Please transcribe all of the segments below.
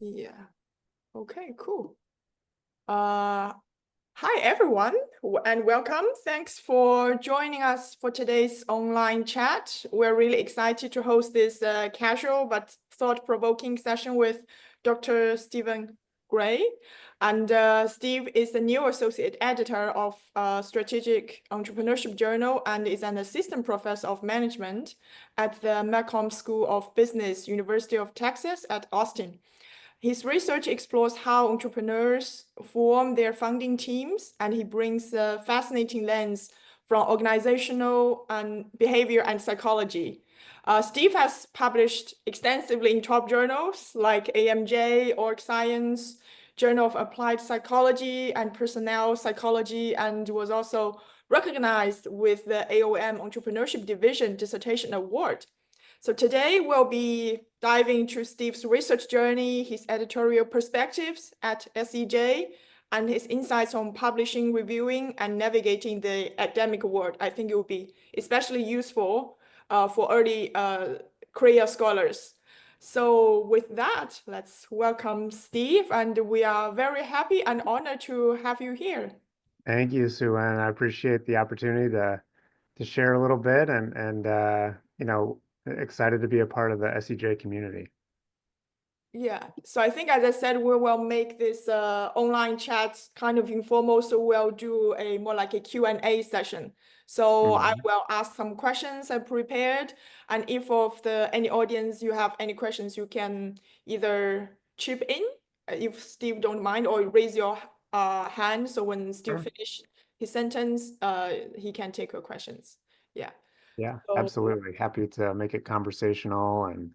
Yeah. Okay, cool. Hi everyone, and welcome. Thanks for joining us for today's online chat. We're really excited to host this casual but thought-provoking session with Dr. Stephen Gray. And Steve is the new associate editor of Strategic Entrepreneurship Journal and is an assistant professor of management at the McCombs School of Business, University of Texas at Austin. His research explores how entrepreneurs form their founding teams, and he brings a fascinating lens from organizational and behavior and psychology. Steve has published extensively in top journals like AMJ, Org Science, Journal of Applied Psychology, and Personnel Psychology, and was also recognized with the AOM Entrepreneurship Division Dissertation Award. So today we'll be diving into Steve's research journey, his editorial perspectives at SEJ, and his insights on publishing, reviewing, and navigating the academic world. I think it will be especially useful for early career scholars. So with that, let's welcome Steve, and we are very happy and honored to have you here. Thank you, Sue, and I appreciate the opportunity to share a little bit and excited to be a part of the SEJ community. Yeah, so I think, as I said, we will make this online chat kind of informal. So we'll do a more like a Q&A session. So I Mhm. will ask some questions I prepared. And if of any audience you have any questions, you can either chip in if Steve don't mind, or raise your hand. So when Steve Sure. finish his sentence, he can take your questions. Yeah. Yeah, So absolutely. Happy to make it conversational and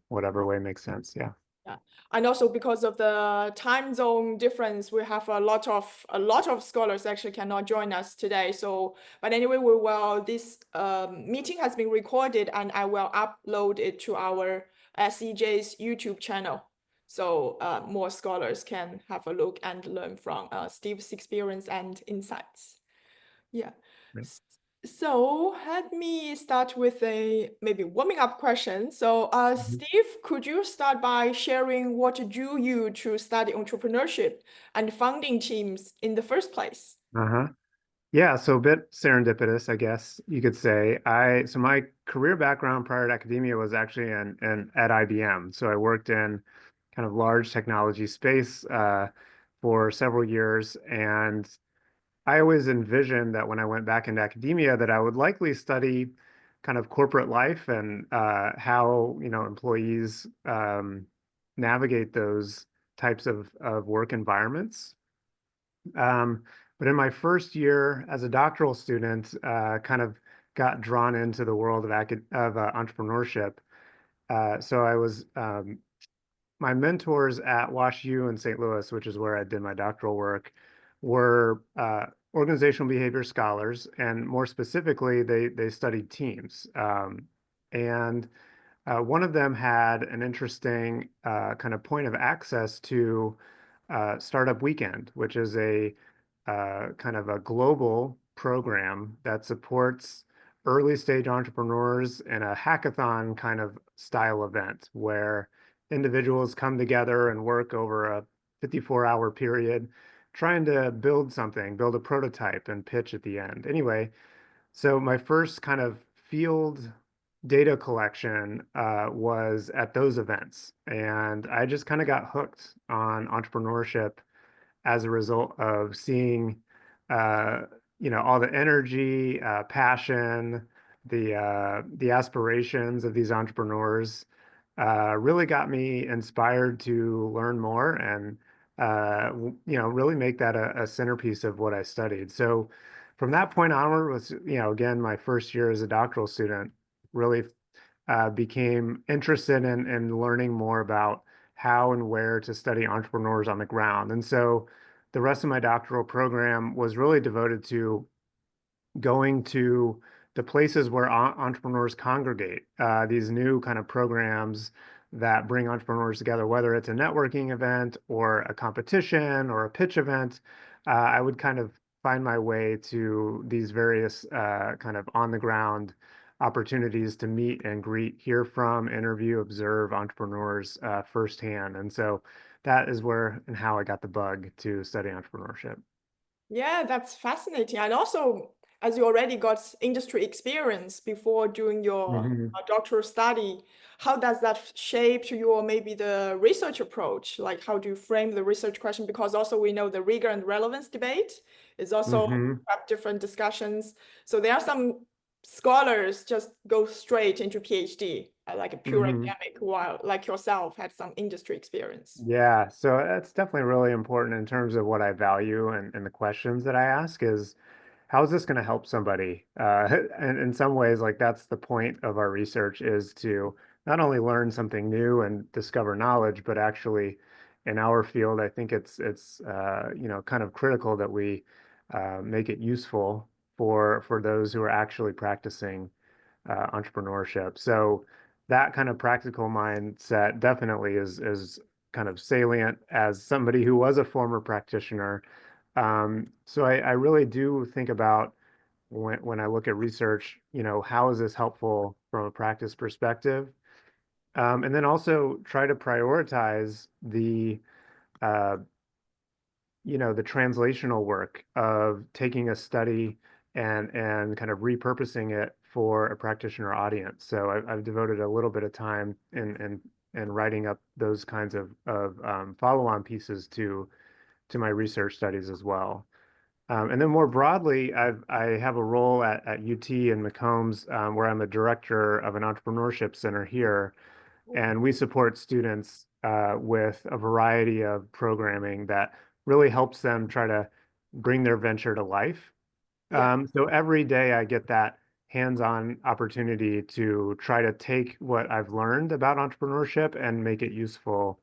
whatever way makes sense. Yeah. yeah, and also because of the time zone difference, we have a lot of scholars actually cannot join us today. So, but anyway, we will. This meeting has been recorded, and I will upload it to our SEJ's YouTube channel, so more scholars can have a look and learn from Steve's experience and insights. Yeah. Great. S- So let me start with a maybe warming up question. So, Mhm. Steve, could you start by sharing what drew you to study entrepreneurship and founding teams in the first place? Uh-huh. Yeah, so a bit serendipitous, I guess you could say. So my career background prior to academia was actually in at IBM. So I worked in kind of large technology space for several years, and I always envisioned that when I went back into academia that I would likely study kind of corporate life and how, employees navigate those types of work environments. But in my first year as a doctoral student, kind of got drawn into the world of entrepreneurship. So I was my mentors at Wash U in St. Louis, which is where I did my doctoral work, were organizational behavior scholars, and more specifically, they studied teams. And One of them had an interesting kind of point of access to Startup Weekend, which is a kind of a global program that supports early stage entrepreneurs in a hackathon kind of style event where individuals come together and work over a 54-hour period trying to build something, build a prototype and pitch at the end. Anyway, so my first kind of field data collection was at those events, and I just kind of got hooked on entrepreneurship as a result of seeing, uh, all the energy, passion, the aspirations of these entrepreneurs. Really got me inspired to learn more and really make that a centerpiece of what I studied. So from that point onward was, again, my first year as a doctoral student, really became interested in learning more about how and where to study entrepreneurs on the ground. And so the rest of my doctoral program was really devoted to going to the places where entrepreneurs congregate, these new kind of programs that bring entrepreneurs together, whether it's a networking event or a competition or a pitch event. I would kind of find my way to these various kind of on the ground opportunities to meet and greet, hear from, interview, observe entrepreneurs firsthand. And so that is where and how I got the bug to study entrepreneurship. Yeah, that's fascinating. And also, as you already got industry experience before doing your Hmm. doctoral study, how does that shape your maybe the research approach? Like, how do you frame the research question? Because also we know the rigor and relevance debate is also Hmm. have different discussions. So there are some scholars just go straight into PhD, like a pure Hmm. academic, while like yourself had some industry experience. Yeah, so that's definitely really important in terms of what I value and the questions that I ask is how is this going to help somebody? And in some ways, like that's the point of our research is to not only learn something new and discover knowledge, but actually in our field, I think it's you know, kind of critical that we make it useful for those who are actually practicing entrepreneurship. So that kind of practical mindset definitely is kind of salient as somebody who was a former practitioner. So I really do think about when I look at research, you know, how is this helpful from a practice perspective? And then also try to prioritize uh, you know, the translational work of taking a study and kind of repurposing it for a practitioner audience. So I've devoted a little bit of time in writing up those kinds of follow-on pieces to my research studies as well. And then more broadly, I have a role at UT and McCombs where I'm a director of an entrepreneurship center here, and we support students with a variety of programming that really helps them try to bring their venture to life. Yeah. So every day I get that hands-on opportunity to try to take what I've learned about entrepreneurship and make it useful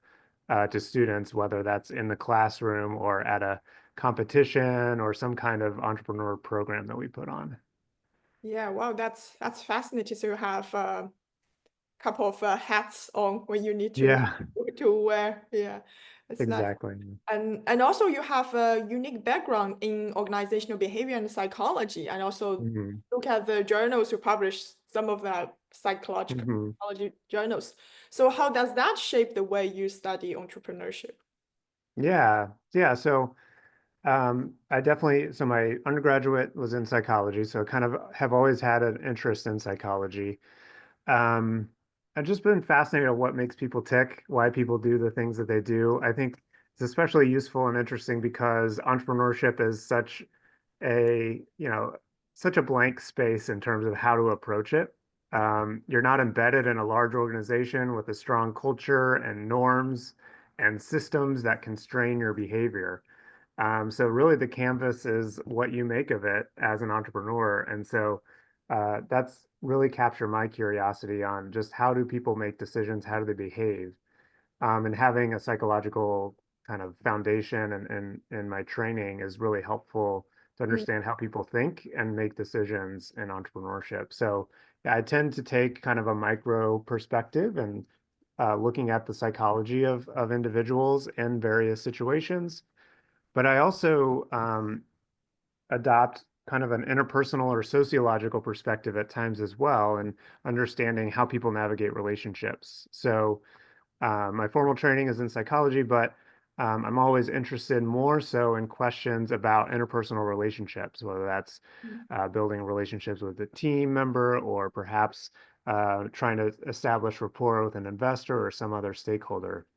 to students, whether that's in the classroom or at a competition or some kind of entrepreneur program that we put on. Yeah, wow, that's fascinating. So you have couple of hats on when you need Yeah, to wear. Yeah, it's nice. exactly. And also you have a unique background in organizational behavior and psychology, and also Hmm. look at the journals you publish, some of the Hmm. psychology journals. So how does that shape the way you study entrepreneurship? Yeah, yeah. So I definitely, so my undergraduate was in psychology, so kind of have always had an interest in psychology. Um, I've just been fascinated at what makes people tick, why people do the things that they do. I think it's especially useful and interesting because entrepreneurship is such a, you know, such a blank space in terms of how to approach it. You're not embedded in a large organization with a strong culture and norms and systems that constrain your behavior. So really the canvas is what you make of it as an entrepreneur. And so that's really captured my curiosity on just how do people make decisions, how do they behave, and having a psychological kind of foundation and my training is really helpful to Mm, understand how people think and make decisions in entrepreneurship. So yeah, I tend to take kind of a micro perspective and looking at the psychology of individuals in various situations, but I also adopt kind of an interpersonal or sociological perspective at times as well, and understanding how people navigate relationships. So, my formal training is in psychology, but I'm always interested more so in questions about interpersonal relationships, whether that's mm. building relationships with a team member or perhaps trying to establish rapport with an investor or some other stakeholder.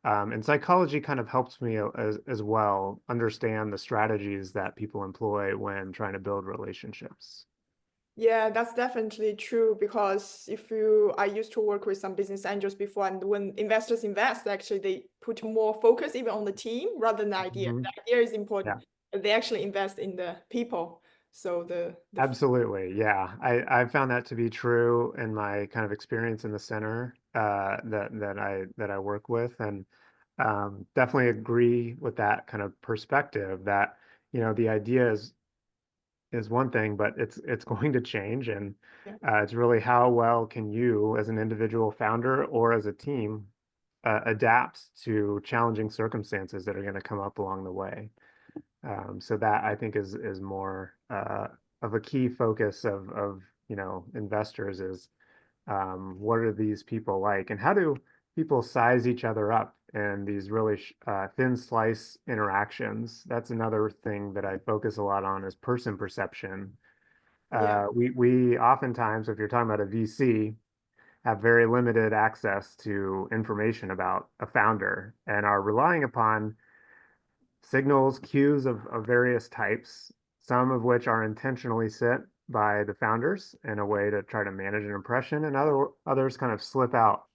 And psychology kind of helps me as well understand the strategies that people employ when trying to build relationships. Yeah, that's definitely true because if you, I used to work with some business angels before, and when investors invest, actually they put more focus even on the team rather than the idea. Mhm. The idea is important, Yeah, but they actually invest in the people. So the absolutely. Yeah, I found that to be true in my kind of experience in the center that I work with, and definitely agree with that kind of perspective that, you know, the idea is one thing, but it's going to change, and yeah. it's really how well can you, as an individual founder or as a team, adapt to challenging circumstances that are going to come up along the way. So that I think is more of a key focus of investors is what are these people like, and how do people size each other up in these really thin slice interactions? That's another thing that I focus a lot on is person perception. Yeah. We oftentimes, if you're talking about a VC, have very limited access to information about a founder and are relying upon signals, cues of various types, some of which are intentionally set by the founders in a way to try to manage an impression, and others kind of slip out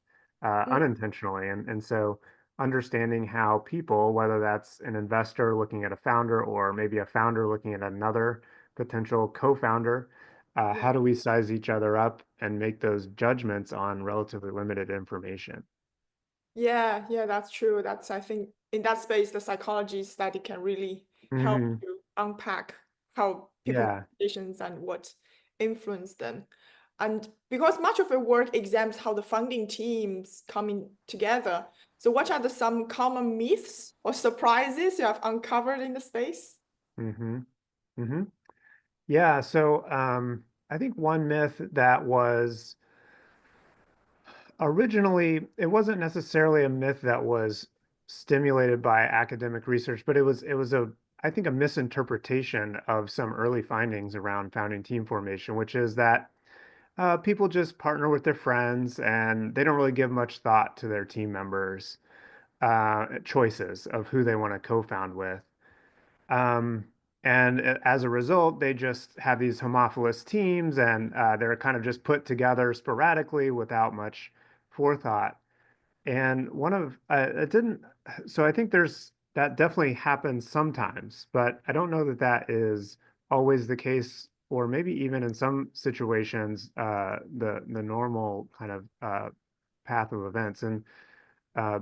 Mm, unintentionally. And so understanding how people, whether that's an investor looking at a founder or maybe a founder looking at another potential co-founder, yeah. how do we size each other up and make those judgments on relatively limited information? Yeah, yeah, that's true. That's, I think, in that space, the psychology study can really help Hmm. to unpack how people make Yeah. decisions and what influence them. And because much of your work examines how the founding teams coming together. So what are some common myths or surprises you have uncovered in the space? Hmm. Hmm. Yeah, so I think one myth that was originally, it wasn't necessarily a myth that was stimulated by academic research, but it was I think a misinterpretation of some early findings around founding team formation, which is that people just partner with their friends and they don't really give much thought to their team members' choices of who they want to co-found with. Um, and as a result, they just have these homophilous teams and they're kind of just put together sporadically without much forethought. And it didn't, so I think that definitely happens sometimes, but I don't know that that is always the case, or maybe even in some situations, the normal kind of path of events. And uh,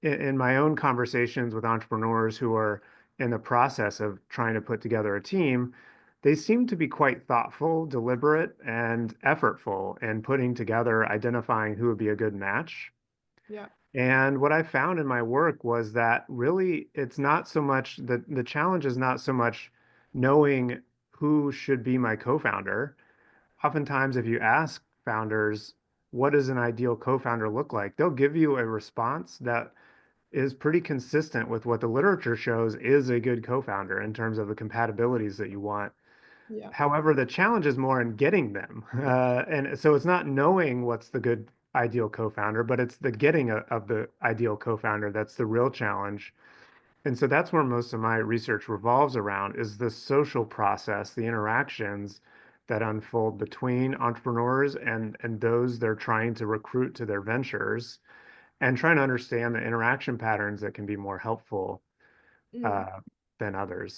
in my own conversations with entrepreneurs who are in the process of trying to put together a team, they seem to be quite thoughtful, deliberate, and effortful in putting together, identifying who would be a good match. Yeah. And what I found in my work was that really it's not so much the challenge is not so much knowing who should be my co-founder. Oftentimes, if you ask founders, what does an ideal co-founder look like? They'll give you a response that is pretty consistent with what the literature shows is a good co-founder in terms of the compatibilities that you want. Yeah. However, the challenge is more in getting them. And so it's not knowing what's the good ideal co-founder, but it's the getting of the ideal co-founder that's the real challenge. And so that's where most of my research revolves around is the social process, the interactions that unfold between entrepreneurs and those they're trying to recruit to their ventures and trying to understand the interaction patterns that can be more helpful Mm, uh, than others.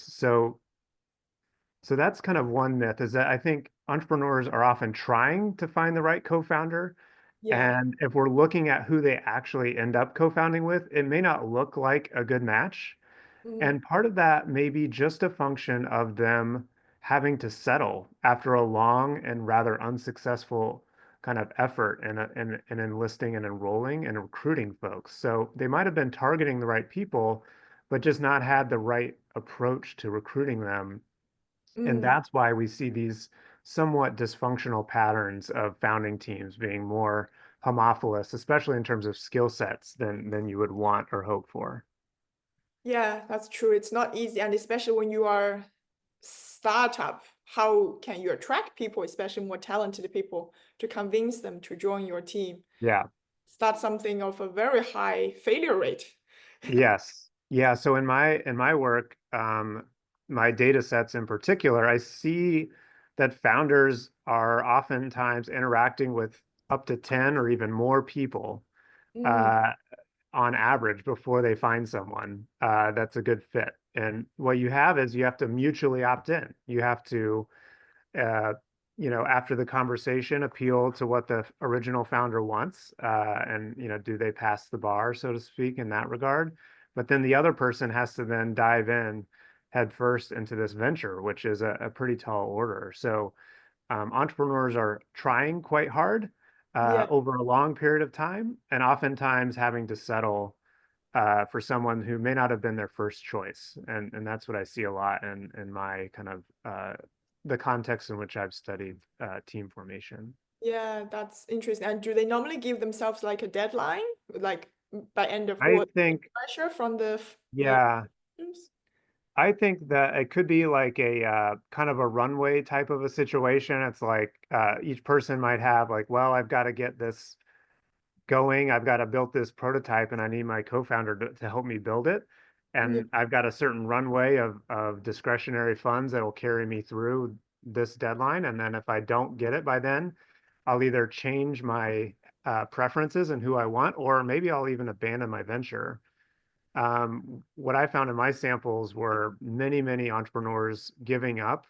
So that's kind of one myth is that I think entrepreneurs are often trying to find the right co-founder. yeah. And if we're looking at who they actually end up co-founding with, it may not look like a good match. Mm, And part of that may be just a function of them having to settle after a long and rather unsuccessful kind of effort in enlisting and enrolling and recruiting folks. So they might have been targeting the right people, but just not had the right approach to recruiting them. And mm. that's why we see these somewhat dysfunctional patterns of founding teams being more homophilous, especially in terms of skill sets than you would want or hope for. Yeah, that's true. It's not easy, and especially when you are startup, how can you attract people, especially more talented people, to convince them to join your team? Yeah. Start something of a very high failure rate. Yes. Yeah. So in my work, my data sets in particular, I see that founders are oftentimes interacting with up to 10 or even more people Mm, uh, on average before they find someone that's a good fit. And what you have is you have to mutually opt in. You have to uh, after the conversation, appeal to what the original founder wants, and do they pass the bar, so to speak, in that regard? But then the other person has to then dive in head first into this venture, which is a pretty tall order. So entrepreneurs are trying quite hard yeah. over a long period of time, and oftentimes having to settle for someone who may not have been their first choice, and that's what I see a lot in my kind of the context in which I've studied team formation. Yeah, that's interesting. And do they normally give themselves like a deadline, like by end of I or think, pressure from the yeah, teams? I think that it could be like a kind of a runway type of a situation. It's like each person might have like, well, I've got to get this going. I've got to build this prototype and I need my co-founder to help me build it. Yeah. And I've got a certain runway of discretionary funds that will carry me through this deadline. And then if I don't get it by then, I'll either change my preferences and who I want, or maybe I'll even abandon my venture. What I found in my samples were many, many entrepreneurs giving up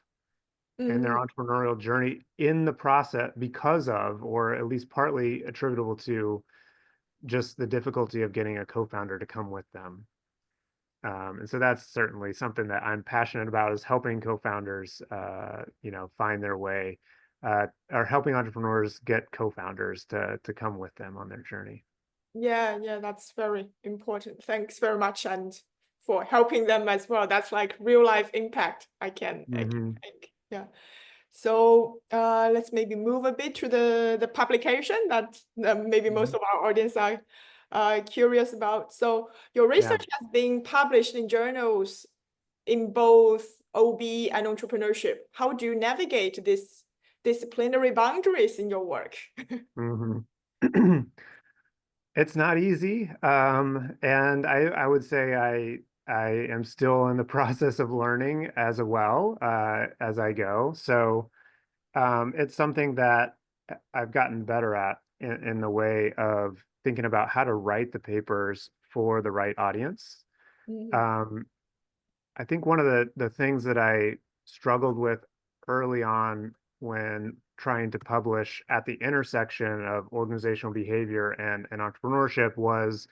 in their Mm, entrepreneurial journey in the process because of, or at least partly attributable to, just the difficulty of getting a co-founder to come with them. And so that's certainly something that I'm passionate about, is helping co-founders, find their way, or helping entrepreneurs get co-founders to come with them on their journey. yeah, yeah, that's very important. Thanks very much, and for helping them as well. That's like real life impact. I can Hmm. think. Yeah. So let's maybe move a bit to the publication that maybe most Hmm. of our audience are curious about. So your Yeah. research has been published in journals in both OB and entrepreneurship. How do you navigate this disciplinary boundaries in your work? Hmm. It's not easy. And I would say I am still in the process of learning as well, as I go. So it's something that I've gotten better at in the way of thinking about how to write the papers for the right audience. Mhm. Um, I think one of the things that I struggled with early on when trying to publish at the intersection of organizational behavior and entrepreneurship was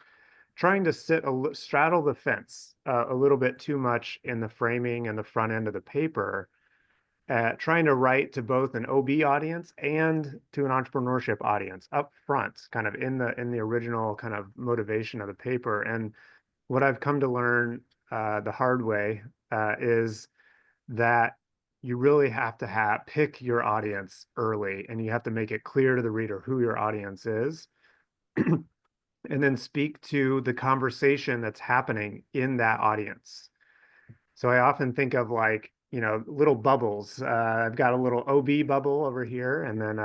trying to straddle the fence a little bit too much in the framing and the front end of the paper, trying to write to both an OB audience and to an entrepreneurship audience up front, kind of in the original kind of motivation of the paper. And what I've come to learn the hard way is that you really have to pick your audience early, and you have to make it clear to the reader who your audience is, and then speak to the conversation that's happening in that audience. So I often think of like, little bubbles. I've got a little OB bubble over here, and then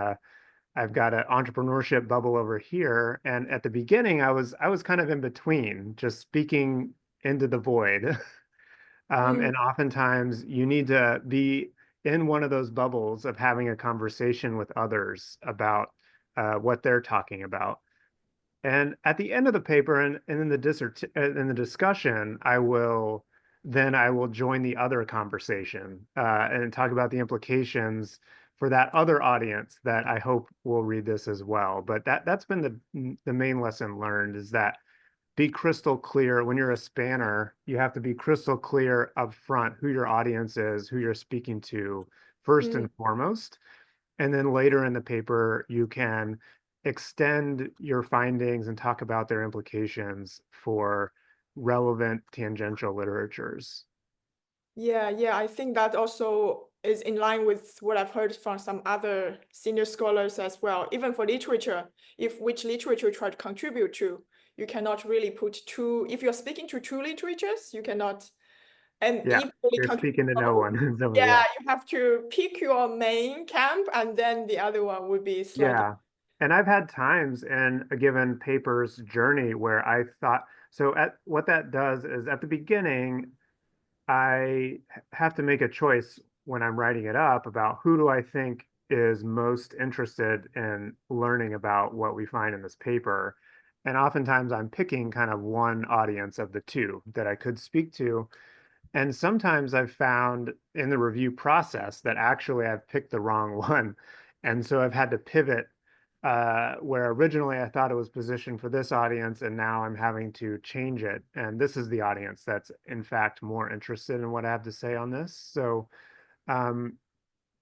I've got an entrepreneurship bubble over here. And at the beginning, I was kind of in between, just speaking into the void. Mm, And oftentimes you need to be in one of those bubbles of having a conversation with others about what they're talking about. And at the end of the paper and in the discussion, I will join the other conversation and talk about the implications for that other audience that I hope will read this as well. But that's been the main lesson learned, is that be crystal clear. When you're a spanner, you have to be crystal clear up front who your audience is, who you're speaking to, first mm. and foremost. And then later in the paper, you can extend your findings and talk about their implications for relevant tangential literatures. Yeah, yeah, I think that also is in line with what I've heard from some other senior scholars as well. Even for literature, if which literature you try to contribute to, you cannot really put two, if you're speaking to two literatures, you cannot and Yeah, equally you're contribute speaking to no both. one. So Yeah, yeah, you have to pick your main camp and then the other one would be slightly. yeah. And I've had times in a given paper's journey where I thought, so at what that does is at the beginning, I have to make a choice when I'm writing it up about who do I think is most interested in learning about what we find in this paper. And oftentimes I'm picking kind of one audience of the two that I could speak to. And sometimes I've found in the review process that actually I've picked the wrong one. And so I've had to pivot where originally I thought it was positioned for this audience, and now I'm having to change it. And this is the audience that's in fact more interested in what I have to say on this. So um,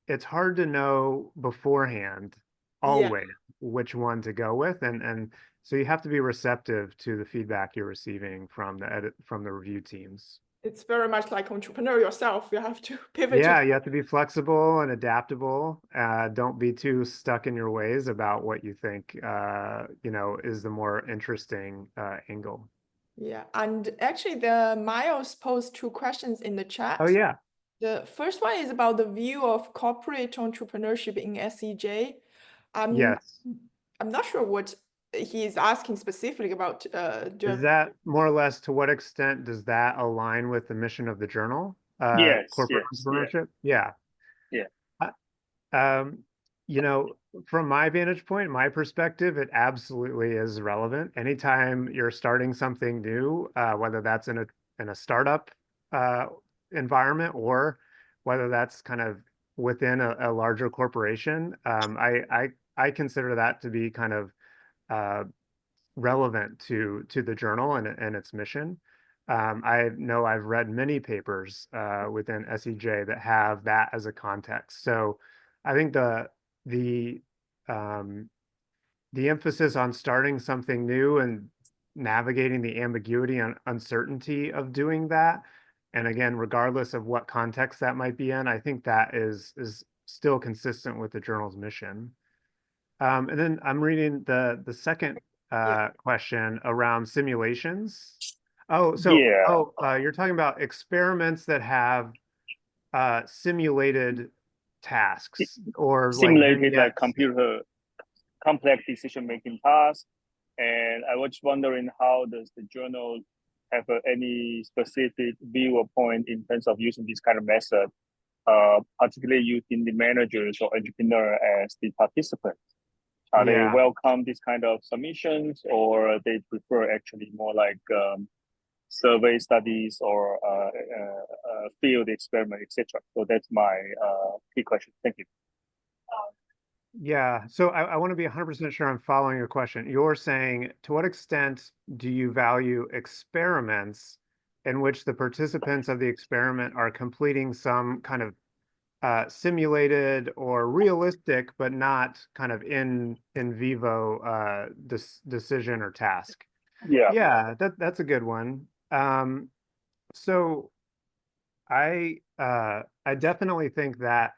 it's hard to know beforehand Yeah. always which one to go with. And so you have to be receptive to the feedback you're receiving from the review teams. It's very much like entrepreneur yourself. You have to pivot to. Yeah, you have to be flexible and adaptable. Don't be too stuck in your ways about what you think, is the more interesting angle. Yeah, and actually, the Miles posed two questions in the Oh, chat. yeah. The first one is about the view of corporate entrepreneurship in SEJ. I'm Yes. I'm not sure what he is asking specifically about. Is that more or less to what extent does that align with the mission of the journal? Yes, Corporate yes, yeah, entrepreneurship? Yeah. yeah, Uh, Um, you know, from my vantage point, my perspective, it absolutely is relevant. Anytime you're starting something new, whether that's in a startup uh, environment or whether that's kind of within a larger corporation, I consider that to be kind of uh, relevant to the journal and its mission. I know I've read many papers within SEJ that have that as a context. So I think the um, the emphasis on starting something new and navigating the ambiguity and uncertainty of doing that, and again, regardless of what context that might be in, I think that is still consistent with the journal's mission. And then I'm reading the second Yeah, question around simulations. Oh, yeah. you're talking about experiments that have simulated tasks or like Simulated like vignettes. computer complex decision-making tasks. And I was wondering how does the journal have any specific view or point in terms of using this kind of method, particularly using the managers or entrepreneur as the participants? Are they Yeah, welcome this kind of submissions, or they prefer actually more like survey studies or field experiment, etc.? So that's my key question. Thank you. yeah. So I want to be 100% sure I'm following your question. You're saying, to what extent do you value experiments in which the participants of the experiment are completing some kind of simulated or realistic, but not kind of in vivo decision or task? Yeah. Yeah, that's a good one. So I definitely think that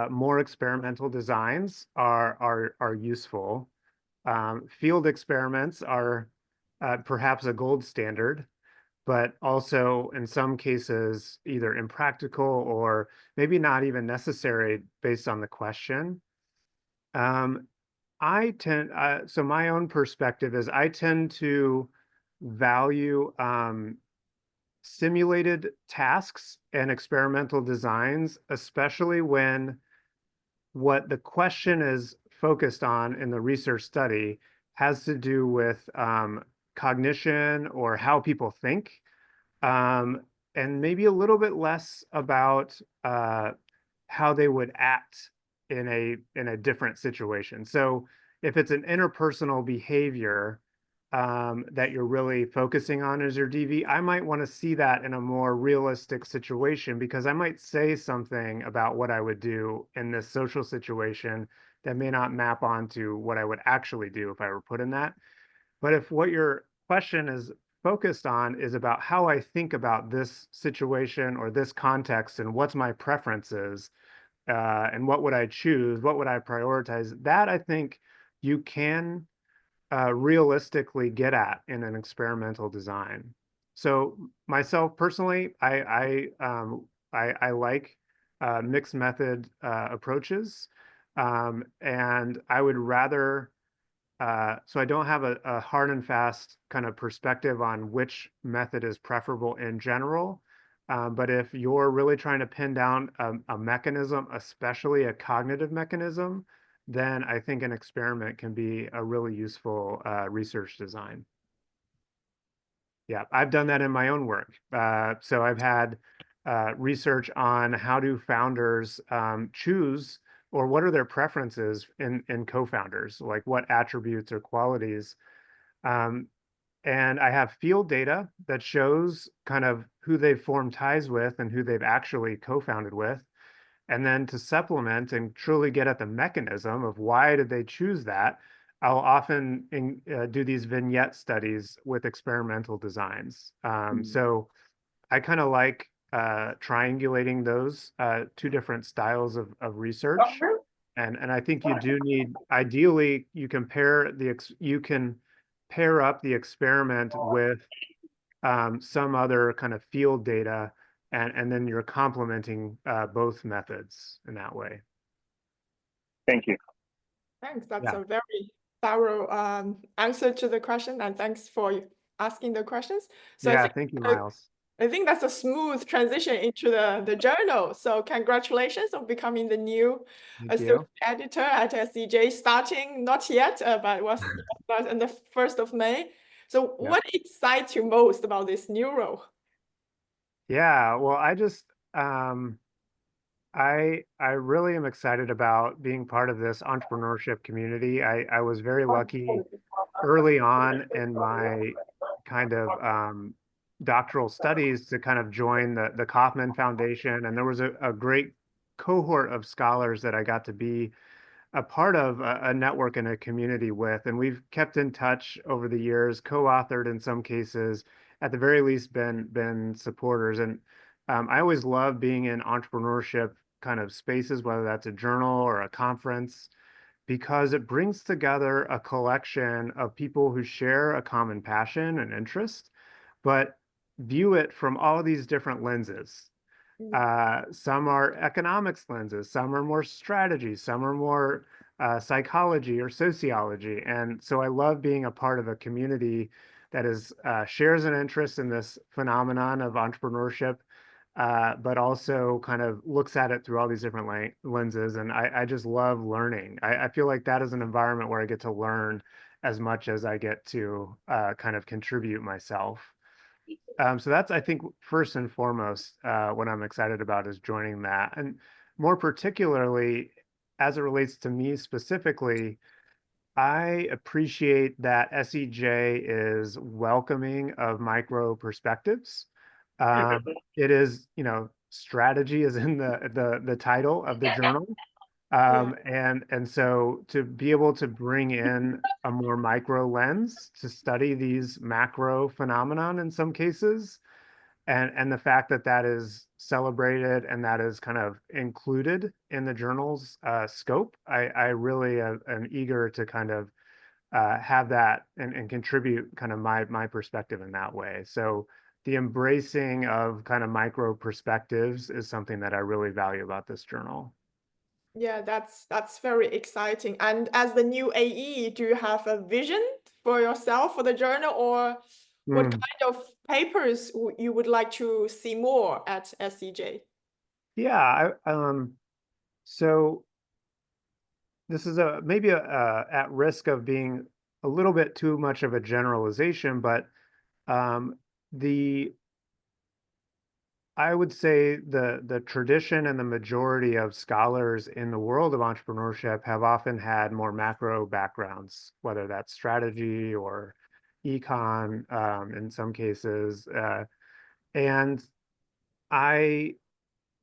more experimental designs are useful. Field experiments are perhaps a gold standard, but also in some cases either impractical or maybe not even necessary based on the question. Um, so my own perspective is I tend to value simulated tasks and experimental designs, especially when what the question is focused on in the research study has to do with cognition or how people think, um, and maybe a little bit less about how they would act in a different situation. So if it's an interpersonal behavior that you're really focusing on as your DV, I might want to see that in a more realistic situation because I might say something about what I would do in this social situation that may not map onto what I would actually do if I were put in that. But if what your question is focused on is about how I think about this situation or this context and what's my preferences, and what would I choose, what would I prioritize, that I think you can realistically get at in an experimental design. So myself personally, I like mixed method approaches, and I would rather. So I don't have a hard and fast kind of perspective on which method is preferable in general. But if you're really trying to pin down a mechanism, especially a cognitive mechanism, then I think an experiment can be a really useful research design. Yeah, I've done that in my own work. So I've had research on how do founders choose or what are their preferences in co-founders, like what attributes or qualities. Um, and I have field data that shows kind of who they've formed ties with and who they've actually co-founded with. And then to supplement and truly get at the mechanism of why did they choose that, I'll often do these vignette studies with experimental designs. So I kind of like triangulating those two different styles of research. And I think you do need, ideally, you can pair up the experiment with some other kind of field data, and then you're complementing both methods in that way. Thank you. Thanks. That's Yeah. a very thorough answer to the question, and thanks for asking the questions. So Yeah, thank you, Miles. I think that's a smooth transition into the journal. So congratulations on becoming the new Thank associate you. editor at SEJ, starting not yet, but was start on the 1st of May. So Yep. what excites you most about this new role? Yeah, well, I really am excited about being part of this entrepreneurship community. I was very lucky early on in my kind of doctoral studies to kind of join the Kauffman Foundation, and there was a great cohort of scholars that I got to be a part of a network and a community with, and we've kept in touch over the years, co-authored in some cases, at the very least been supporters. And I always love being in entrepreneurship kind of spaces, whether that's a journal or a conference, because it brings together a collection of people who share a common passion and interest, but view it from all these different lenses. Some are economics lenses, some are more strategy, some are more psychology or sociology. And so I love being a part of a community that shares an interest in this phenomenon of entrepreneurship, but also kind of looks at it through all these different lenses. And I just love learning. I feel like that is an environment where I get to learn as much as I get to kind of contribute myself. So that's, I think, first and foremost, what I'm excited about is joining that. And more particularly, as it relates to me specifically, I appreciate that SEJ is welcoming of micro perspectives. It is, strategy is in the title of the journal. And so to be able to bring in a more micro lens to study these macro phenomenon in some cases, and the fact that that is celebrated and that is kind of included in the journal's scope, I really am eager to kind of have that and contribute kind of my perspective in that way. So the embracing of kind of micro perspectives is something that I really value about this journal. Yeah, that's very exciting. And as the new AE, do you have a vision for yourself for the journal, or what kind of papers you would like to see more at SEJ? Yeah, so this is maybe at risk of being a little bit too much of a generalization, but the I would say the tradition and the majority of scholars in the world of entrepreneurship have often had more macro backgrounds, whether that's strategy or econ in some cases. And I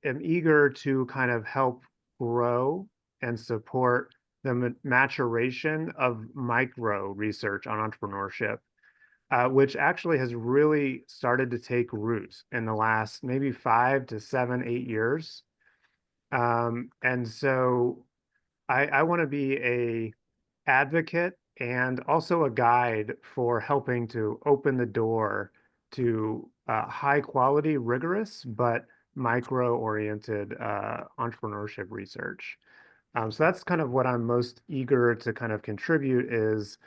am eager to kind of help grow and support the maturation of micro research on entrepreneurship, which actually has really started to take root in the last maybe 5 to 7, 8 years. And so I want to be a advocate and also a guide for helping to open the door to high quality, rigorous, but micro-oriented entrepreneurship research. So that's kind of what I'm most eager to kind of contribute is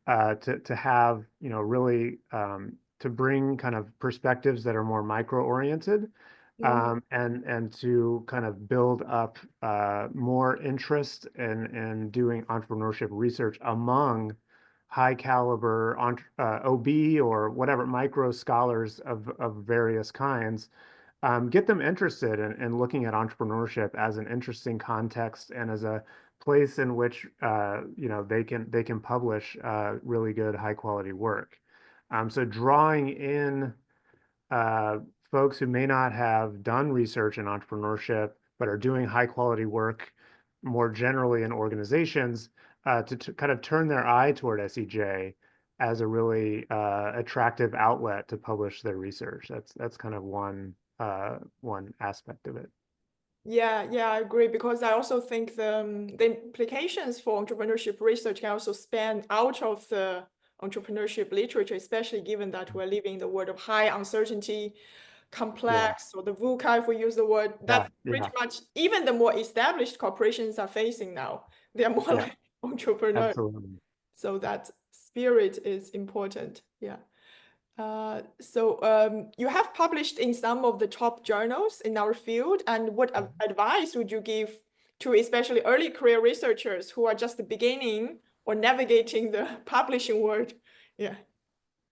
to have, really to bring kind of perspectives that are more micro-oriented, and to kind of build up more interest in doing entrepreneurship research among high caliber OB or whatever micro scholars of various kinds, get them interested in looking at entrepreneurship as an interesting context and as a place in which they can publish really good high quality work. So drawing in folks who may not have done research in entrepreneurship but are doing high quality work more generally in organizations to kind of turn their eye toward SEJ as a really attractive outlet to publish their research. That's kind of one aspect of it. Yeah, I agree, because I also think the implications for entrepreneurship research can also span out of the entrepreneurship literature, especially given that we're living in the world of high uncertainty, complex, or the VUCA, if we use the word, that's pretty much even the more established corporations are facing now. They are more like entrepreneurs. Absolutely. So that spirit is important. Yeah. You have published in some of the top journals in our field, and what advice would you give to especially early career researchers who are just beginning or navigating the publishing world?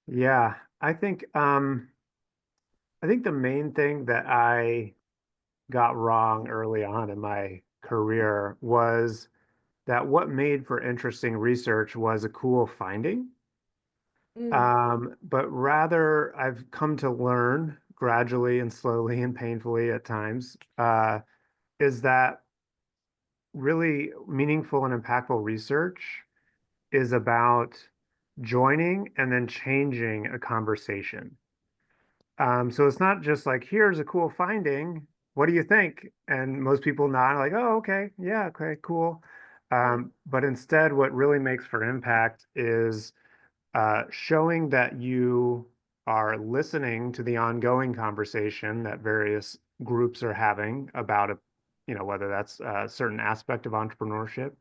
Yeah, I think the main thing that I got wrong early on in my career was that what made for interesting research was a cool finding. But rather, I've come to learn gradually and slowly and painfully at times, is that really meaningful and impactful research is about joining and then changing a conversation. So it's not just like, here's a cool finding. What do you think? And most people nod like, oh, okay, yeah, okay, cool. But instead, what really makes for impact is showing that you are listening to the ongoing conversation that various groups are having about whether that's a certain aspect of entrepreneurship,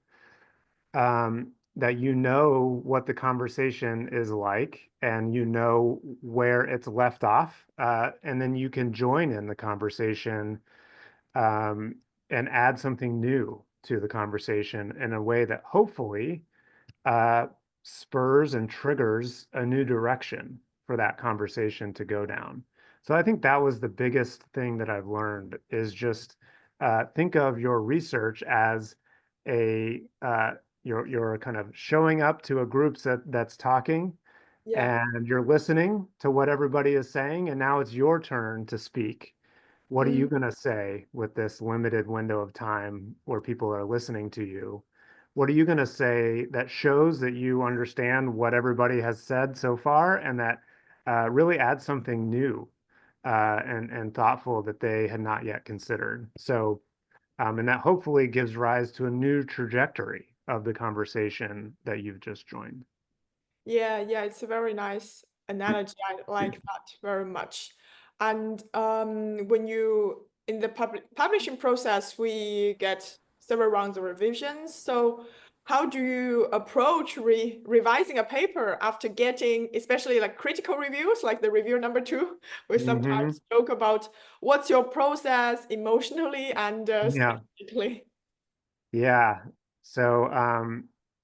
that you know what the conversation is like and you know where it's left off, and then you can join in the conversation, and add something new to the conversation in a way that hopefully spurs and triggers a new direction for that conversation to go down. So I think that was the biggest thing that I've learned, is just think of your research as you're kind of showing up to a group that's talking, and you're listening to what everybody is saying, and now it's your turn to speak. What are you going to say with this limited window of time where people are listening to you? What are you going to say that shows that you understand what everybody has said so far, and that really adds something new and thoughtful that they had not yet considered? So, and that hopefully gives rise to a new trajectory of the conversation that you've just joined. Yeah, it's a very nice analogy. I like that very much. And when you in the publishing process, we get several rounds of revisions. So how do you approach revising a paper after getting, especially like critical reviews, like the review number 2? We sometimes joke about what's your process emotionally and strategically. Yeah. So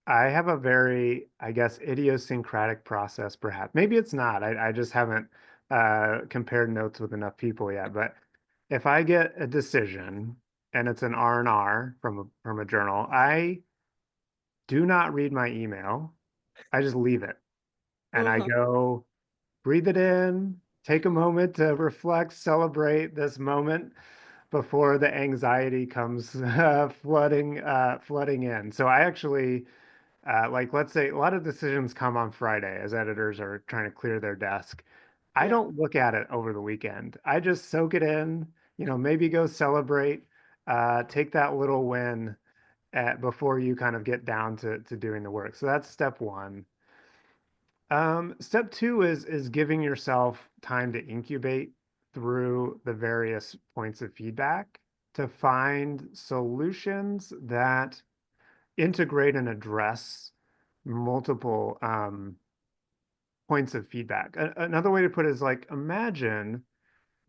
I have a very, I guess, idiosyncratic process, perhaps. Maybe it's not. I just haven't compared notes with enough people yet. But if I get a decision and it's an R&R from a journal, I do not read my email. I just leave it. And I go breathe it in, take a moment to reflect, celebrate this moment before the anxiety comes flooding in. So I actually like, let's say a lot of decisions come on Friday as editors are trying to clear their desk. I don't look at it over the weekend. I just soak it in, maybe go celebrate, take that little win before you kind of get down to doing the work. So that's step one. Step two is giving yourself time to incubate through the various points of feedback to find solutions that integrate and address multiple points of feedback. Another way to put it is like, imagine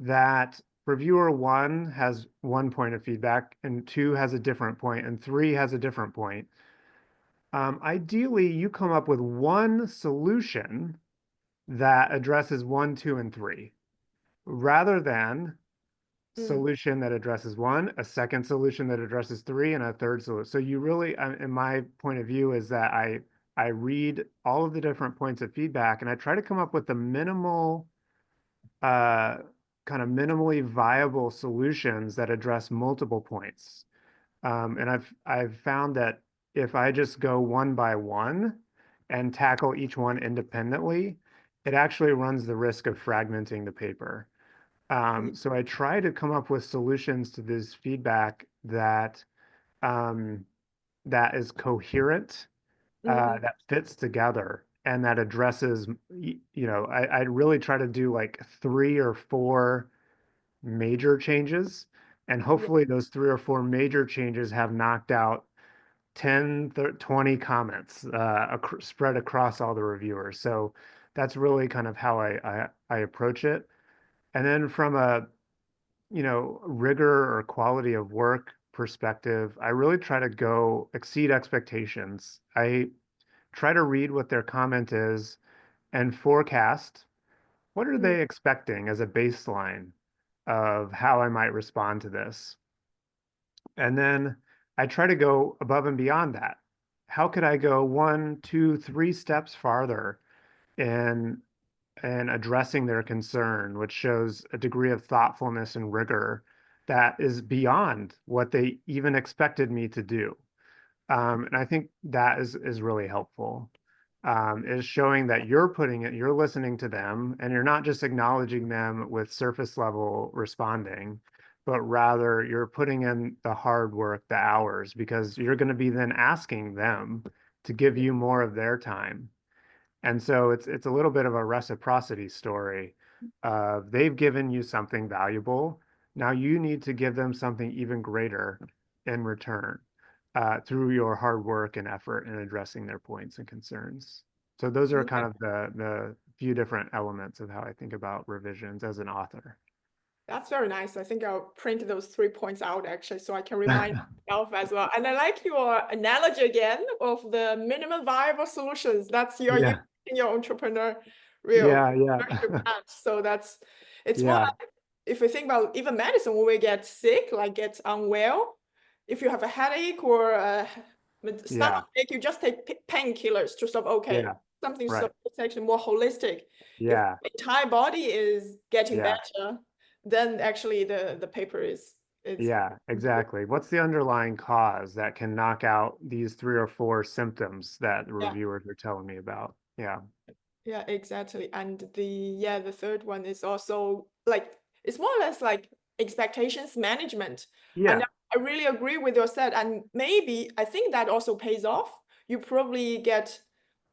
that reviewer 1 has one point of feedback, and 2 has a different point, and 3 has a different point. Ideally, you come up with one solution that addresses 1, 2, and 3, rather than solution that addresses 1, a second solution that addresses 3, and a third solution. So you really, in my point of view, is that I read all of the different points of feedback, and I try to come up with the minimal, kind of minimally viable solutions that address multiple points. And I've found that if I just go one by one and tackle each one independently, it actually runs the risk of fragmenting the paper. So I try to come up with solutions to this feedback that that is coherent, that fits together, and that addresses, I really try to do like 3 or 4 major changes, and Yeah, hopefully those 3 or 4 major changes have knocked out 10, 20 comments spread across all the reviewers. So that's really kind of how I approach it. And then from a, rigor or quality of work perspective, I really try to go exceed expectations. I try to read what their comment is and forecast what are they expecting as a baseline of how I might respond to this. And then I try to go above and beyond that. How could I go 1, 2, 3 steps farther in addressing their concern, which shows a degree of thoughtfulness and rigor that is beyond what they even expected me to do. And I think that is really helpful. Is showing that you're listening to them, and you're not just acknowledging them with surface level responding, but rather you're putting in the hard work, the hours, because you're going to be then asking them to give you more of their time. And so it's a little bit of a reciprocity story. They've given you something valuable. Now you need to give them something even greater in return through your hard work and effort in addressing their points and concerns. So those are kind yeah. of the few different elements of how I think about revisions as an author. That's very nice. I think I'll print those 3 points out actually, so I can remind myself as well. And I like your analogy again of the minimum viable solutions. That's your using Yeah, your entrepreneurial yeah, yeah, entrepreneurship hat. So it's more yeah, like if you think about even medicine, when we get sick, like get unwell, if you have a headache or a yeah, stomach ache, you just take painkillers to stop. Okay, yeah, something so right. it's actually more holistic. If Yeah, the entire body is getting yeah. better, then actually the paper is Yeah, exactly. What's the underlying cause that can knock out these 3 or 4 symptoms that the yeah, reviewers are telling me about? Yeah. yeah, exactly. And the third one is also like it's more or less like expectations management. And Yeah. I really agree with your said, and maybe I think that also pays off. You probably get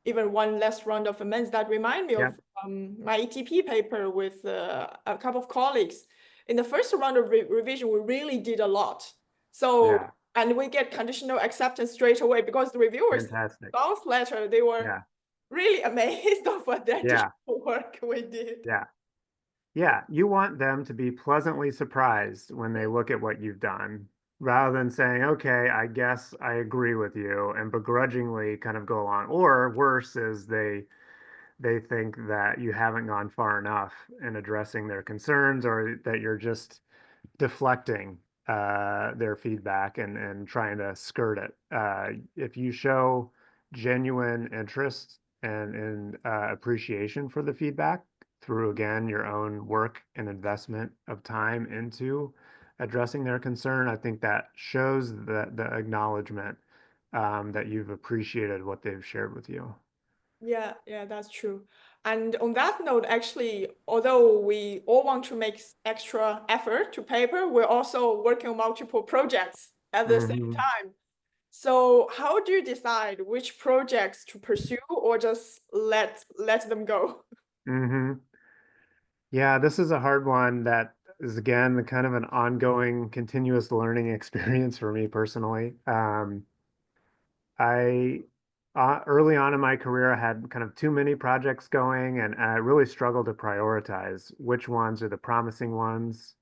even one less round of amends. That remind me Yeah. of my ETP paper with a couple of colleagues. In the first round of revision, we really did a lot. So, Yeah. and we get conditional acceptance straight away because the reviewers, Fantastic. bounce letter, they were Yeah. really amazed of what the Yeah. additional work we did. Yeah. Yeah. You want them to be pleasantly surprised when they look at what you've done, rather than saying, okay, I guess I agree with you, and begrudgingly kind of go along. Or worse is they think that you haven't gone far enough in addressing their concerns, or that you're just deflecting their feedback and trying to skirt it. If you show genuine interest and appreciation for the feedback through, again, your own work and investment of time into addressing their concern, I think that shows the acknowledgement that you've appreciated what they've shared with you. Yeah, yeah, that's true. And on that note, actually, although we all want to make extra effort to paper, we're also working on multiple projects at the same Hmm. time. So how do you decide which projects to pursue or just let them go? Hmm. Yeah, this is a hard one that is, again, kind of an ongoing, continuous learning experience for me personally. I Early on in my career, I had kind of too many projects going, and I really struggled to prioritize which ones are the promising ones.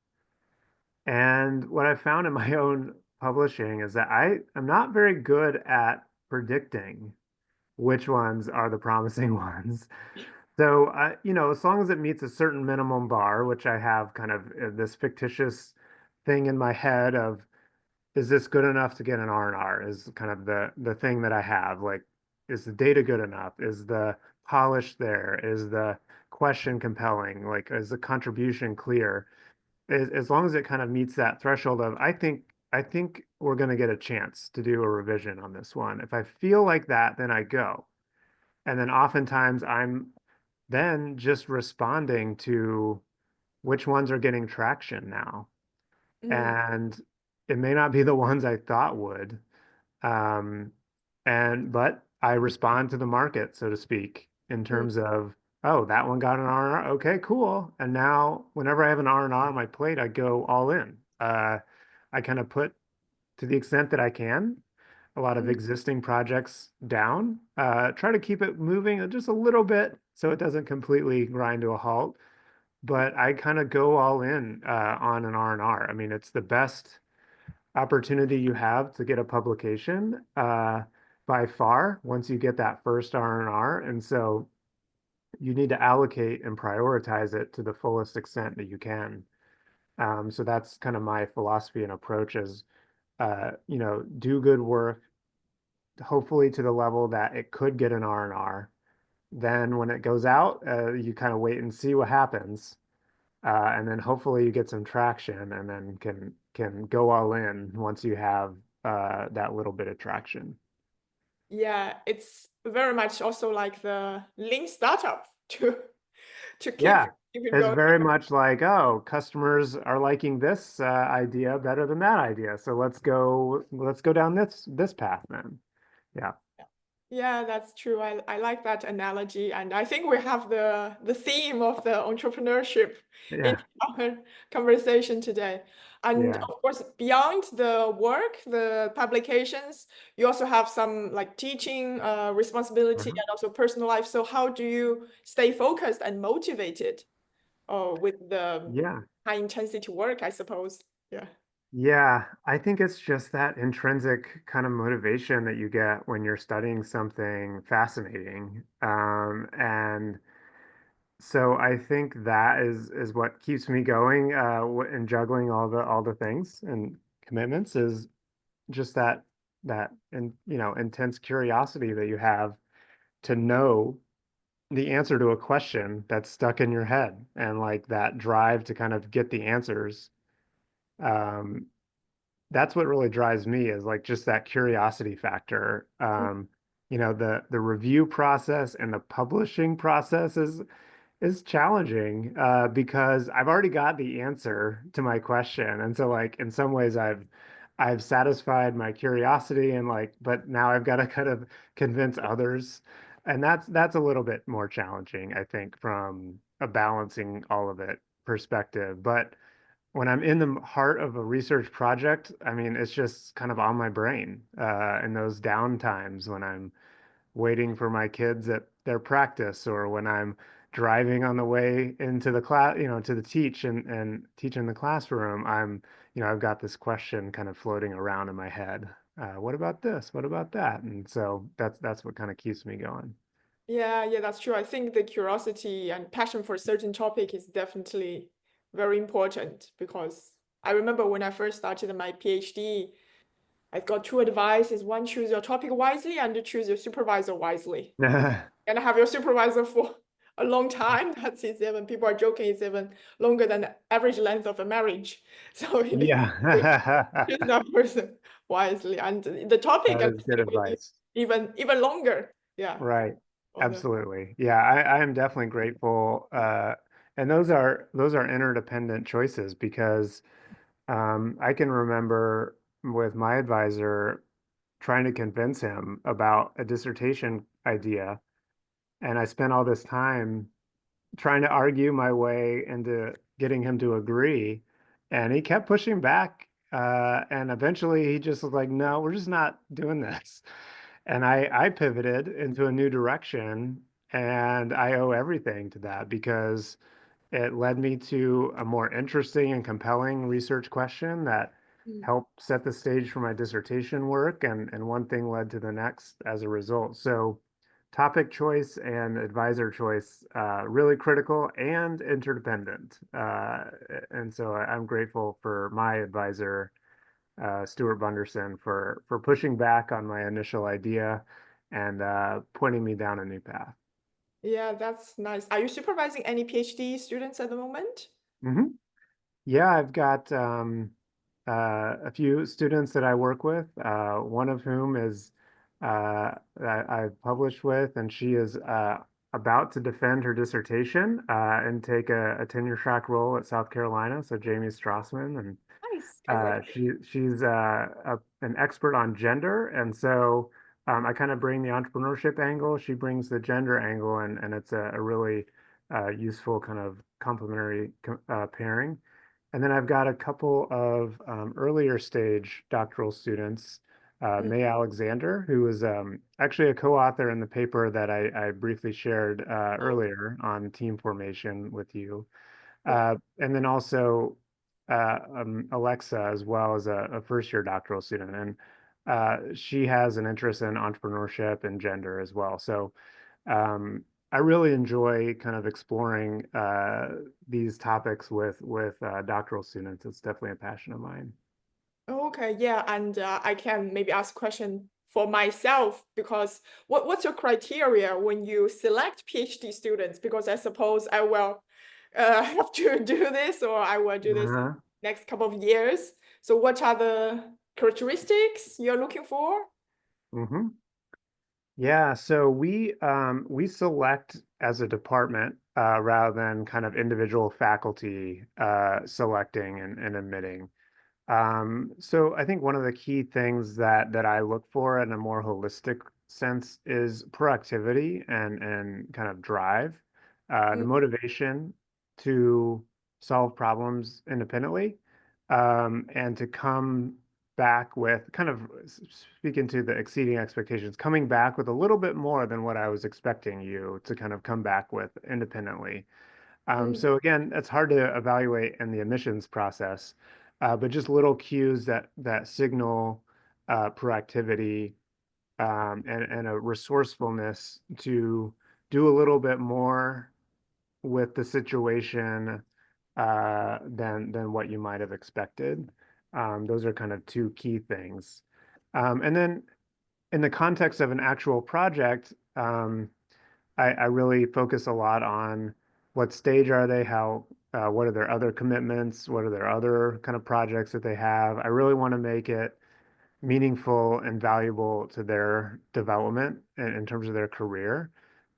And what I found in my own publishing is that I am not very good at predicting which ones are the promising ones. So, as long as it meets a certain minimum bar, which I have kind of this fictitious thing in my head of, is this good enough to get an R&R, is kind of the thing that I have. Like, is the data good enough? Is the polish there? Is the question compelling? Like, is the contribution clear? As long as it kind of meets that threshold of, I think we're going to get a chance to do a revision on this one. If I feel like that, then I go. And then oftentimes I'm then just responding to which ones are getting traction now. And it may not be the ones I thought would. Um, but I respond to the market, so to speak, in Mm, terms of, oh, that one got an R&R. Okay, cool. And now whenever I have an R&R on my plate, I go all in. I kind of put, to the extent that I can, a lot of mm. existing projects down, try to keep it moving just a little bit so it doesn't completely grind to a halt. But I kind of go all in on an R&R. I mean, it's the best opportunity you have to get a publication by far once you get that first R&R. And so you need to allocate and prioritize it to the fullest extent that you can. So that's kind of my philosophy and approach is, do good work, hopefully to the level that it could get an R&R. Then when it goes out, you kind of wait and see what happens. And then hopefully you get some traction and then can go all in once you have that little bit of traction. Yeah, it's very much also like the lean startup to Yeah, keep it it's going. very much like, oh, customers are liking this idea better than that idea. So let's go down this path then. Yeah. Yeah, that's true. I like that analogy. And I think we have the theme of the entrepreneurship in Yeah. our conversation today. And Yeah. of course, beyond the work, the publications, you also have some like teaching responsibility Mhm. and also personal life. So how do you stay focused and motivated with the Yeah. high intensity work, I suppose? Yeah. Yeah, I think it's just that intrinsic kind of motivation that you get when you're studying something fascinating. And so I think that is what keeps me going and juggling all the things and commitments is just that and intense curiosity that you have to know the answer to a question that's stuck in your head and like that drive to kind of get the answers. Um, that's what really drives me is like just that curiosity factor. The review process and the publishing process is challenging because I've already got the answer to my question. And so like in some ways I've satisfied my curiosity and like, but now I've got to kind of convince others. And that's a little bit more challenging, I think, from a balancing all of it perspective. But when I'm in the heart of a research project, I mean, it's just kind of on my brain in those down times when I'm waiting for my kids at their practice or when I'm driving on the way into the class, to the and teach in the classroom, I've got this question kind of floating around in my head. What about this? What about that? And so that's what kind of keeps me going. Yeah, that's true. I think the curiosity and passion for a certain topic is definitely very important because I remember when I first started my PhD, I got two advices. One, choose your topic wisely and choose your supervisor wisely. And have your supervisor for a long time. That's even, people are joking, it's even longer than the average length of a marriage. So you need to Yeah, choose that person wisely. And the topic that can is good stay with you advice. even longer. Yeah. Right. For the Absolutely. Yeah, I am definitely grateful. And those are interdependent choices because I can remember with my advisor trying to convince him about a dissertation idea, and I spent all this time trying to argue my way into getting him to agree, and he kept pushing back. And eventually he just was like, no, we're just not doing this. And I pivoted into a new direction, and I owe everything to that because it led me to a more interesting and compelling research question that Mm. helped set the stage for my dissertation work, and one thing led to the next as a result. So topic choice and advisor choice, really critical and interdependent. And so I'm grateful for my advisor, Stuart Bunderson, for pushing back on my initial idea and pointing me down a new path. Yeah, that's nice. Are you supervising any PhD students at the moment? Hmm. Yeah, I've got a few students that I work with, one of whom is that I've published with, and she is about to defend her dissertation and take a tenure track role at South Carolina. So Jamie Strassman, and Nice. Congratulations. she's an expert on gender, and so I kind of bring the entrepreneurship angle. She brings the gender angle, and it's a really useful kind of complementary pairing. And then I've got a couple of earlier stage doctoral students, Mm, May Alexander, who was actually a co-author in the paper that I briefly shared oh, earlier on team formation with you. yeah. And then also Alexa, as well as a first-year doctoral student. And she has an interest in entrepreneurship and gender as well. So um, I really enjoy kind of exploring these topics with doctoral students. It's definitely a passion of mine. Okay, yeah, and I can maybe ask a question for myself because what's your criteria when you select PhD students? Because I suppose I will have to do this or I will do this Uh-huh. next couple of years. So what are the characteristics you're looking for? Hmm. Yeah, so we select as a department rather than kind of individual faculty selecting and admitting. So I think one of the key things that I look for in a more holistic sense is proactivity and kind of drive, the Mm, motivation to solve problems independently, and to come back with kind of speaking to the exceeding expectations, coming back with a little bit more than what I was expecting you to kind of come back with independently. mm, So again, that's hard to evaluate in the admissions process, but just little cues that signal proactivity and a resourcefulness to do a little bit more with the situation than what you might have expected. Those are kind of two key things. And then in the context of an actual project, I really focus a lot on what stage are they, what are their other commitments, what are their other kind of projects that they have. I really want to make it meaningful and valuable to their development in terms of their career.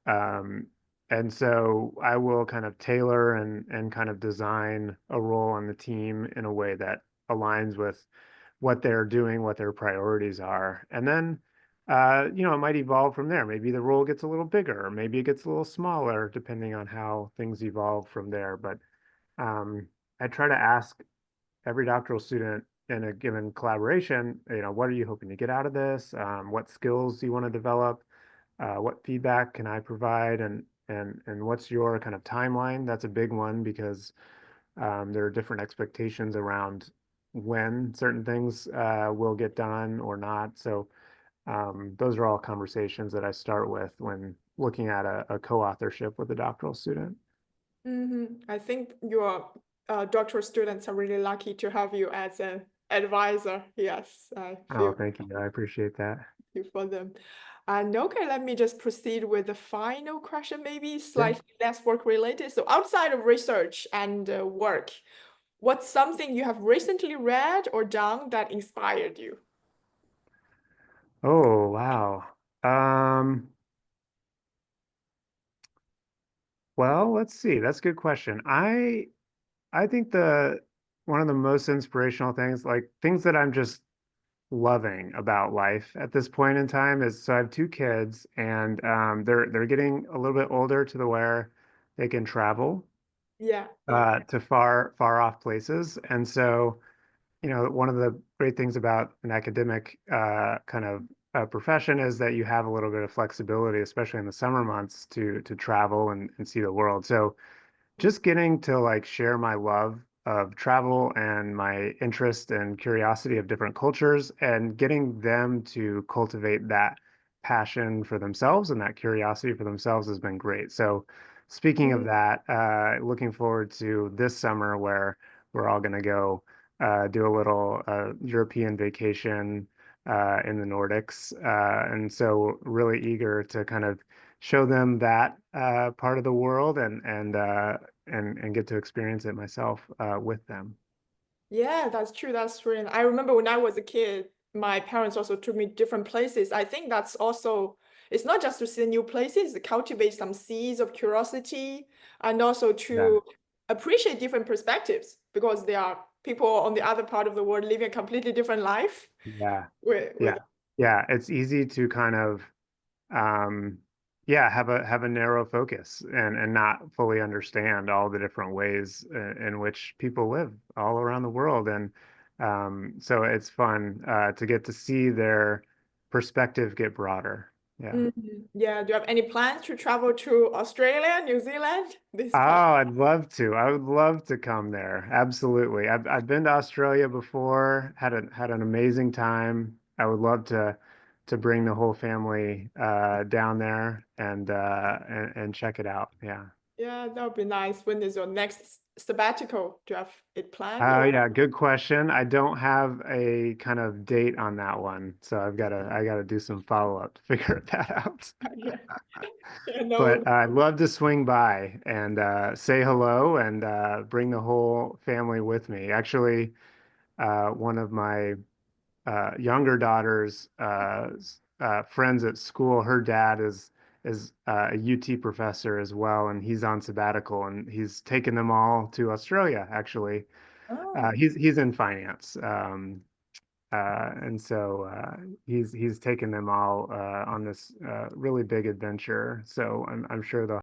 Um, and so I will kind of tailor and kind of design a role on the team in a way that aligns with what they're doing, what their priorities are. And then, it might evolve from there. Maybe the role gets a little bigger, or maybe it gets a little smaller, depending on how things evolve from there. But um, I try to ask every doctoral student in a given collaboration, what are you hoping to get out of this? What skills do you want to develop? What feedback can I provide? And what's your kind of timeline? That's a big one because there are different expectations around when certain things will get done or not. So those are all conversations that I start with when looking at a co-authorship with a doctoral student. I think your doctoral students are really lucky to have you as an advisor. Yes, I Oh, feel thank you. I appreciate that. you for them. And okay, let me just proceed with the final question, maybe Yeah. slightly less work related. So outside of research and work, what's something you have recently read or done that inspired you? Oh, wow. Um, well, let's see. That's a good question. I think the one of the most inspirational things, like things that I'm just loving about life at this point in time is so I have two kids and they're getting a little bit older to the where they can travel Yeah, yeah. to far off places. And so, one of the great things about an academic kind of profession is that you have a little bit of flexibility, especially in the summer months, to travel and see the world. So just getting to like share my love of travel and my interest and curiosity of different cultures and getting them to cultivate that passion for themselves and that curiosity for themselves has been great. So speaking of Mm, that, looking forward to this summer where we're all going to go do a little European vacation in the Nordics. And so really eager to kind of show them that part of the world and get to experience it myself with them. yeah, that's true. That's true. And I remember when I was a kid, my parents also took me different places. I think that's also, it's not just to see new places, it cultivates some seeds of curiosity and also Yeah. to appreciate different perspectives because there are people on the other part of the world living a completely different life Yeah. with Yeah. Yeah. It's easy to kind of yeah, have a narrow focus and not fully understand all the different ways in which people live all around the world. And so it's fun to get to see their perspective get broader. Yeah. Yeah. Do you have any plans to travel to Australia, New Zealand this Oh, time? I'd love to. I would love to come there. Absolutely. I've been to Australia before, had an amazing time. I would love to bring the whole family down there and check it out. Yeah. Yeah, that would be nice. When is your next sabbatical? Do you have it planned Oh or? yeah, good question. I don't have a kind of date on that one, so I gotta do some follow-up to figure that out. Yeah. Yeah, no. But I'd love to swing by and say hello and bring the whole family with me. Actually, one of my younger daughter's friends at school, her dad is a UT professor as well, and he's on sabbatical, and he's taken them all to Australia. Actually, Oh, he's in finance, and so he's taken them all on this really big adventure. So I'm sure they'll